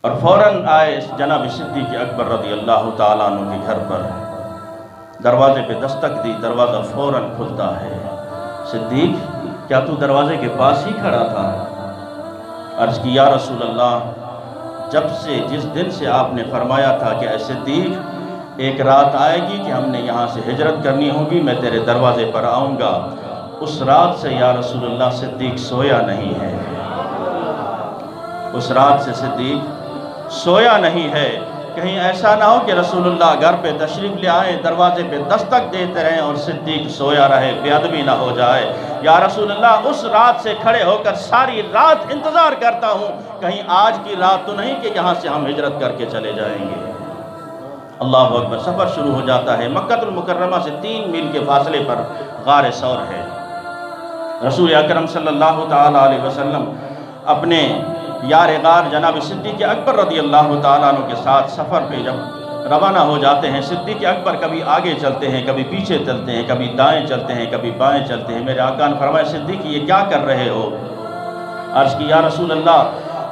اور فوراً آئے جناب صدیق اکبر رضی اللہ تعالیٰ عنہ کے گھر پر، دروازے پہ دستک دی، دروازہ فوراً کھلتا ہے۔ صدیق کیا تو دروازے کے پاس ہی کھڑا تھا؟ عرض کی یا رسول اللہ، جس دن سے آپ نے فرمایا تھا کہ اے صدیق ایک رات آئے گی کہ ہم نے یہاں سے ہجرت کرنی ہوگی، میں تیرے دروازے پر آؤں گا، اس رات سے یا رسول اللہ صدیق سویا نہیں ہے۔ اس رات سے صدیق سویا نہیں ہے۔ کہیں ایسا نہ ہو کہ رسول اللہ گھر پہ تشریف لے آئیں، دروازے پہ دستک دیتے رہیں اور صدیق سویا رہے، بے ادبی نہ ہو جائے۔ یا رسول اللہ اس رات سے کھڑے ہو کر ساری رات انتظار کرتا ہوں، کہیں آج کی رات تو نہیں کہ یہاں سے ہم ہجرت کر کے چلے جائیں گے۔ اللہ اکبر۔ سفر شروع ہو جاتا ہے۔ مکہ المکرمہ سے 3 میل کے فاصلے پر غار ثور ہے۔ رسول اکرم صلی اللہ تعالیٰ علیہ وسلم اپنے یار غار جناب صدیق اکبر رضی اللہ تعالیٰ عنہ کے ساتھ سفر پہ جب روانہ ہو جاتے ہیں، صدیق اکبر کبھی آگے چلتے ہیں، کبھی پیچھے چلتے ہیں، کبھی دائیں چلتے ہیں، کبھی بائیں چلتے ہیں۔ میرے آقا نے فرمایا صدیق یہ کیا کر رہے ہو؟ عرض کی یا رسول اللہ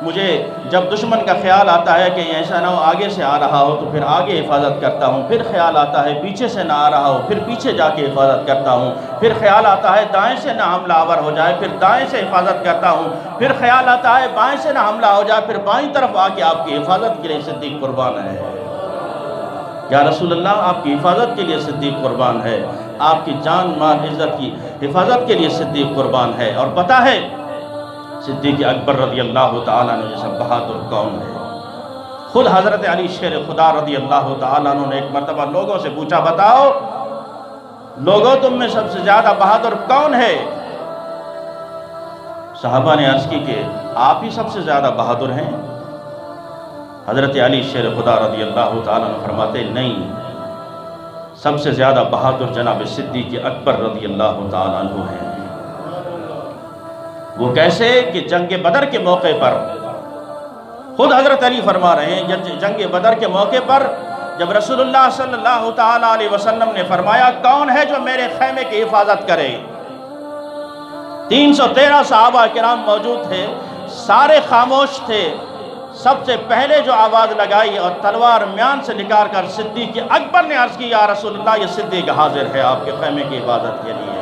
مجھے جب دشمن کا خیال آتا ہے کہ ایسا نہ ہو آگے سے آ رہا ہو تو پھر آگے حفاظت کرتا ہوں، پھر خیال آتا ہے پیچھے سے نہ آ رہا ہو پھر پیچھے جا کے حفاظت کرتا ہوں، پھر خیال آتا ہے دائیں سے نہ حملہ آور ہو جائے پھر دائیں سے حفاظت کرتا ہوں، پھر خیال آتا ہے بائیں سے نہ حملہ ہو جائے پھر بائیں طرف آ کے آپ کی حفاظت کے لیے صدیق قربان ہے۔ یا رسول اللہ آپ کی حفاظت کے لیے صدیق قربان ہے، آپ کی جان مال عزت کی حفاظت کے لیے صدیق قربان ہے۔ اور پتہ ہے صدیق اکبر رضی اللہ تعالیٰ عنہ جیسا بہادر کون ہے؟ خود حضرت علی شیر خدا رضی اللہ تعالیٰ عنہ نے ایک مرتبہ لوگوں سے پوچھا بتاؤ لوگوں تم میں سب سے زیادہ بہادر کون ہے؟ صحابہ نے عرض کی کہ آپ ہی سب سے زیادہ بہادر ہیں۔ حضرت علی شیر خدا رضی اللہ تعالیٰ عنہ فرماتے نہیں، سب سے زیادہ بہادر جناب صدیق اکبر رضی اللہ تعالیٰ عنہ ہیں۔ وہ کیسے کہ جنگ بدر کے موقع پر خود حضرت علی فرما رہے ہیں، جنگ بدر کے موقع پر جب رسول اللہ صلی اللہ تعالیٰ علیہ وسلم نے فرمایا کون ہے جو میرے خیمے کی حفاظت کرے، 313 صحابہ کرام موجود تھے، سارے خاموش تھے، سب سے پہلے جو آواز لگائی اور تلوار میان سے نکال کر صدیق اکبر نے عرض کی یا رسول اللہ یہ صدیق حاضر ہے آپ کے خیمے کی حفاظت کے لیے۔